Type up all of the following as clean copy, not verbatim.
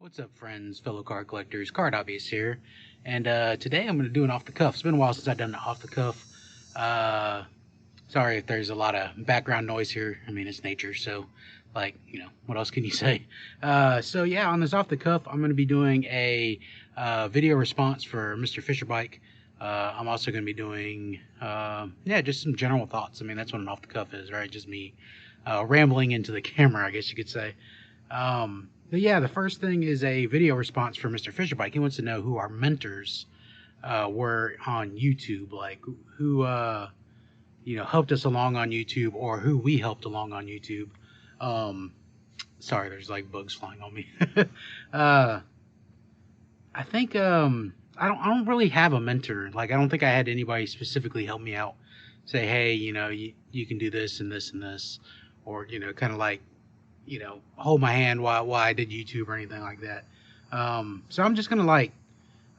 What's up, friends, fellow card collectors? Card Hobbyist here, and today I'm going to do an off the cuff. It's been a while since I've done an off the cuff. Sorry if there's a lot of background noise here. I mean, it's nature, so what else can you say? So yeah, on this off the cuff, I'm going to be doing a video response for Mr. Fisher Bike. I'm also going to be doing just some general thoughts. I mean, that's what an off the cuff is, right? Just me rambling into the camera, I guess you could say. But yeah, the first thing is a video response for Mr. Fisherbike. He wants to know who our mentors were on YouTube, like who helped us along on YouTube, or who we helped along on YouTube. Sorry, there's like bugs flying on me. I think I don't really have a mentor. Like, I don't think I had anybody specifically help me out, say, hey, you can do this and this and this, or kind of like hold my hand while I did YouTube or anything like that. So I'm just gonna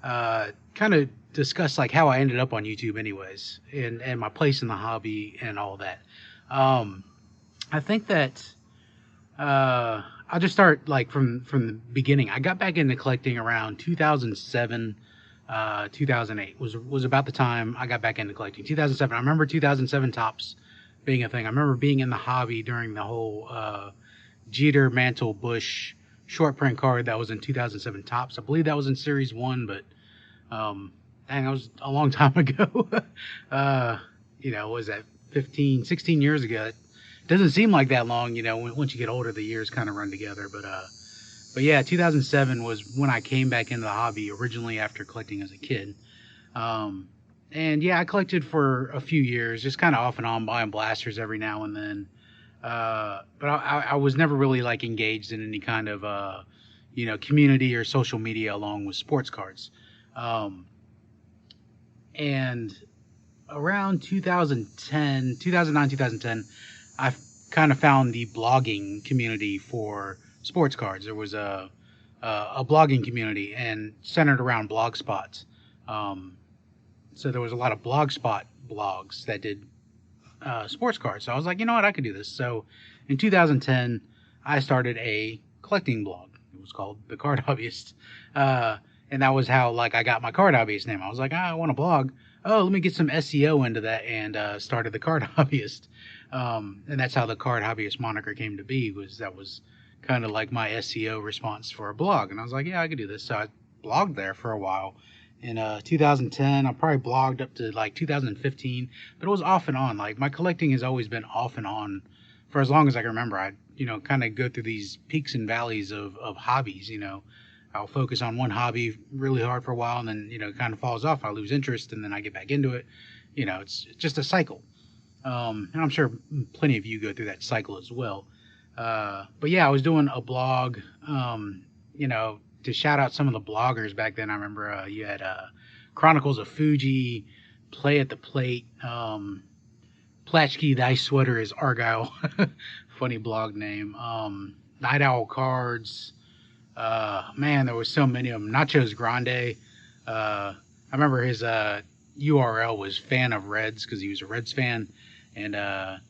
kind of discuss like how I ended up on YouTube anyways, and my place in the hobby and all that. I think that I'll just start like from the beginning. I got back into collecting around 2007, 2008 was about the time I got back into collecting. 2007. I remember 2007 tops being a thing. I remember being in the hobby during the whole Jeter, Mantle, Bush short print card that was in 2007 tops. I believe that was in Series 1, but that was a long time ago. Was that 15, 16 years ago? It doesn't seem like that long, once you get older, the years kind of run together. But yeah, 2007 was when I came back into the hobby originally after collecting as a kid. And yeah, I collected for a few years, just kind of off and on, buying blasters every now and then. But I was never really like engaged in any kind of community or social media along with sports cards. And around 2010, 2009, 2010, I kind of found the blogging community for sports cards. There was a blogging community and centered around Blogspot. So there was a lot of Blogspot blogs that did sports cards. So I was like, you know what, I could do this. So in 2010, I started a collecting blog. It was called The Card Hobbyist. And that was how I got my Card Hobbyist name. I was like, I want a blog. Oh, let me get some SEO into that, and started The Card Hobbyist. And that's how the Card Hobbyist moniker came to be. That was kind of like my SEO response for a blog. And I was like, yeah, I could do this. So I blogged there for a while. In 2010, I probably blogged up to 2015, but it was off and on. Like, my collecting has always been off and on for as long as I can remember. I kind of go through these peaks and valleys of hobbies. I'll focus on one hobby really hard for a while, and then it kind of falls off. I lose interest, and then I get back into it. It's just a cycle. And I'm sure plenty of you go through that cycle as well. But yeah, I was doing a blog, to shout out some of the bloggers back then. I remember you had Chronicles of Fuji, Play at the Plate, Platchkey, Thy Sweater is Argyle, funny blog name, Night Owl Cards, man, there was so many of them. Nachos Grande, I remember his URL was Fan of Reds because he was a Reds fan, and I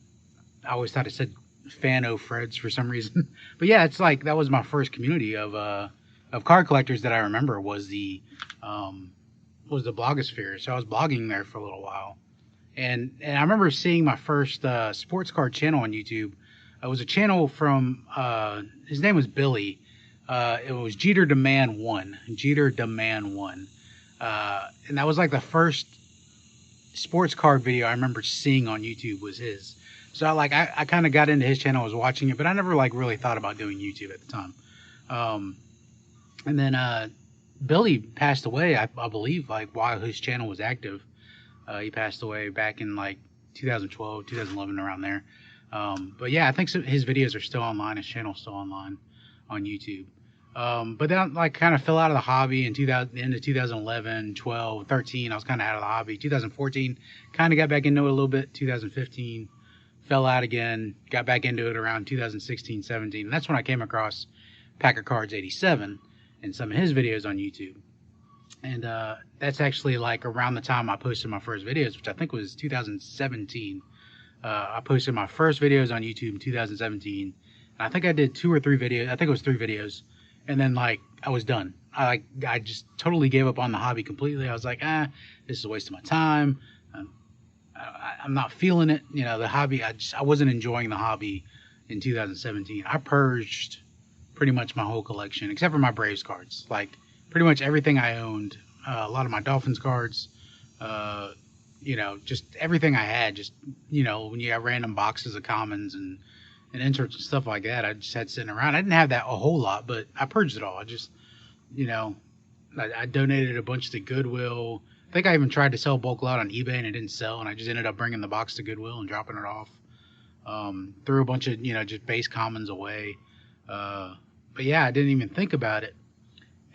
always thought it said Fan o' Freds for some reason. But yeah, it's like that was my first community of card collectors that I remember was the blogosphere. So I was blogging there for a little while, and I remember seeing my first sports card channel on YouTube. It was a channel from his name was Billy. It was Jeter Demand 1, and that was like the first sports card video I remember seeing on YouTube was his. So I kind of got into his channel, I was watching it, but I never really thought about doing YouTube at the time. And then Billy passed away, I believe, while his channel was active. He passed away back in 2012, 2011, around there. But yeah, I think his videos are still online. His channel's still online on YouTube. But then kind of fell out of the hobby in into 2011, 12, 13. I was kind of out of the hobby. 2014, kind of got back into it a little bit. 2015, fell out again. Got back into it around 2016, 17. And that's when I came across Packer Cards 87. And some of his videos on YouTube. And that's actually around the time I posted my first videos, which I think was 2017. I posted my first videos on YouTube in 2017. And I think I did 2 or 3 videos. I think it was 3 videos. And then I was done. I just totally gave up on the hobby completely. I was like, this is a waste of my time. Um, I'm not feeling it. You know, the hobby. I wasn't enjoying the hobby in 2017. I purged pretty much my whole collection except for my Braves cards. Like pretty much everything I owned. A lot of my Dolphins cards. Uh, you know, just everything I had. Just you know, when you got random boxes of commons and inserts and stuff like that, I just had sitting around. I didn't have that a whole lot, but I purged it all. I just, you know, I donated a bunch to Goodwill. I think I even tried to sell bulk lot on eBay and it didn't sell, and I just ended up bringing the box to Goodwill and dropping it off. Threw a bunch of, you know, just base commons away. But yeah, I didn't even think about it.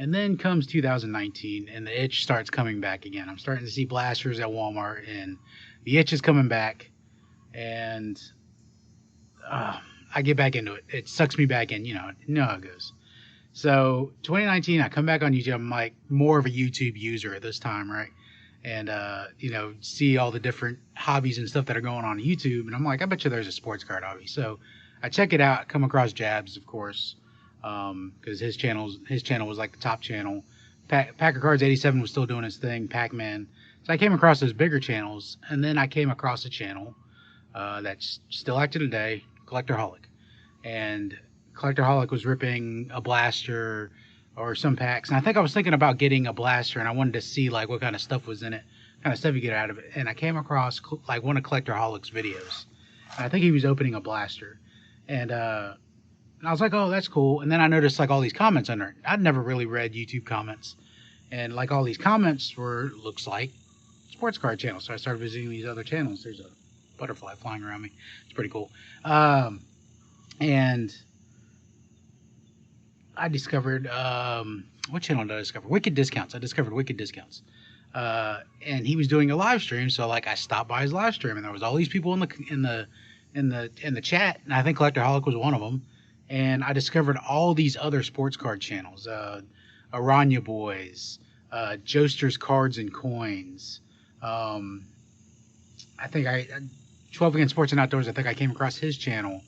And then comes 2019, and the itch starts coming back again. I'm starting to see blasters at Walmart, and the itch is coming back, and I get back into it. It sucks me back in. You know how it goes. So 2019, I come back on YouTube. I'm like more of a YouTube user at this time, right? And you know, see all the different hobbies and stuff that are going on YouTube, and I'm like, I bet you there's a sports card hobby. So I check it out. Come across Jabs, of course, because his channel was like the top channel. Packer Cards 87 was still doing his thing. Pac-Man. So I came across those bigger channels, and then I came across a channel that's still active today, Collectorholic, and Collectorholic was ripping a blaster or some packs, and I think I was thinking about getting a blaster, and I wanted to see like what kind of stuff was in it, kind of stuff you get out of it, and I came across like one of Collectorholic's videos, and I think he was opening a blaster, and I was like, oh, that's cool, and then I noticed like all these comments under it. I'd never really read YouTube comments, and like all these comments looks like sports card channels, so I started visiting these other channels. There's a butterfly flying around me. It's pretty cool. And I discovered what channel did I discover? Wicked Discounts. I discovered Wicked Discounts, and he was doing a live stream. So like I stopped by his live stream, and there was all these people in the chat, and I think Collectorholic was one of them. And I discovered all these other sports card channels, Aranya Boys, Joester's Cards and Coins. I think 12 Against Sports and Outdoors. I think I came across his channel.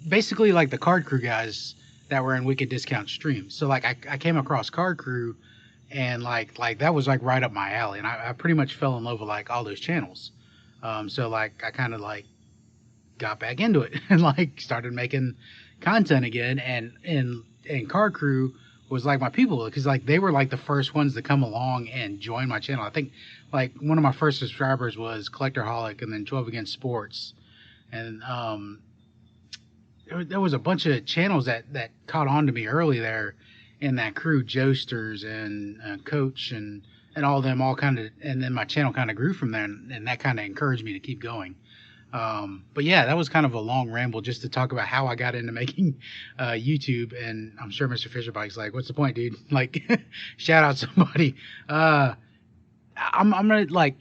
Basically, like the Card Crew guys that were in Wicked Discount streams. So like I came across Card Crew, and like that was like right up my alley, and I pretty much fell in love with like all those channels. So like I kind of like got back into it and like started making content again, and Card Crew was like my people because like they were like the first ones to come along and join my channel. I think like one of my first subscribers was Collectorholic, and then 12 Against Sports, and there was a bunch of channels that caught on to me early there in that crew, Joesters and Coach and all of them all kind of, and then my channel kind of grew from there, and that kind of encouraged me to keep going. But yeah, that was kind of a long ramble just to talk about how I got into making YouTube, and I'm sure Mr. Fisherbike's like, what's the point, dude? Like, shout out somebody. I'm gonna like,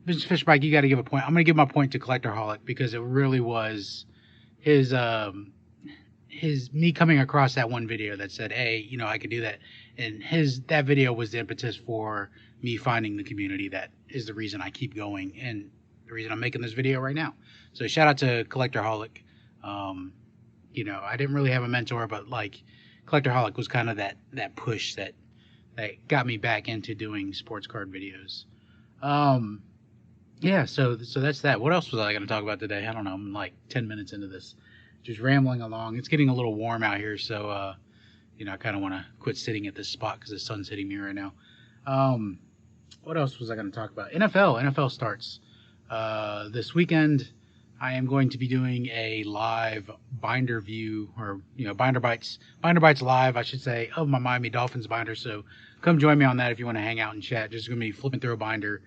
Mr. Fisherbike, you got to give a point. I'm gonna give my point to Collectorholic because it really was his me coming across that one video that said, hey, you know, I could do that, and that video was the impetus for me finding the community that is the reason I keep going and the reason I'm making this video right now. So shout out to Collectorholic. You know, I didn't really have a mentor, but like Collectorholic was kind of that push that got me back into doing sports card videos. Yeah, so that's that. What else was I going to talk about today? I don't know. I'm like 10 minutes into this, just rambling along. It's getting a little warm out here, so you know, I kind of want to quit sitting at this spot because the sun's hitting me right now. What else was I going to talk about? NFL starts this weekend. I am going to be doing a live binder view, or you know, binder bites live, I should say, of my Miami Dolphins binder. So come join me on that if you want to hang out and chat. Just going to be flipping through a binder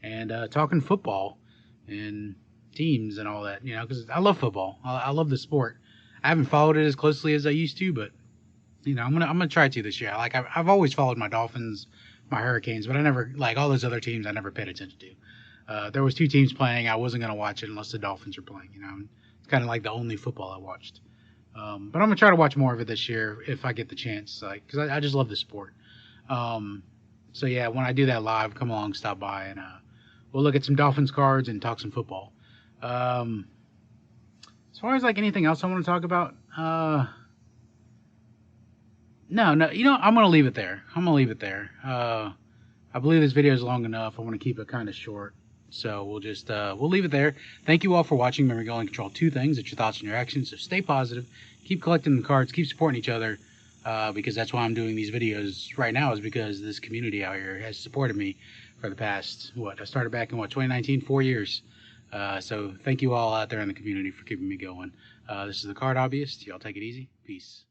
and talking football and teams and all that, you know, because I love football. I love the sport. I haven't followed it as closely as I used to, but you know, I'm gonna try to this year. Like I've always followed my Dolphins, my Hurricanes, but I never, like all those other teams, I never paid attention to. There was two teams playing. I wasn't gonna watch it unless the Dolphins were playing. You know, it's kind of like the only football I watched. But I'm gonna try to watch more of it this year if I get the chance, like because I just love the sport. So yeah, when I do that live, come along, stop by, and we'll look at some Dolphins cards and talk some football. As far as like anything else I want to talk about, No, you know, I'm gonna leave it there. I'm gonna leave it there. I believe this video is long enough. I want to keep it kind of short, so we'll leave it there. Thank you all for watching. Remember, you only control two things: it's your thoughts and your actions. So stay positive, keep collecting the cards, keep supporting each other, because that's why I'm doing these videos right now. Is because this community out here has supported me for the past I started back in 2019, 4 years. So thank you all out there in the community for keeping me going. This is the Card Hobbyist. Y'all take it easy. Peace.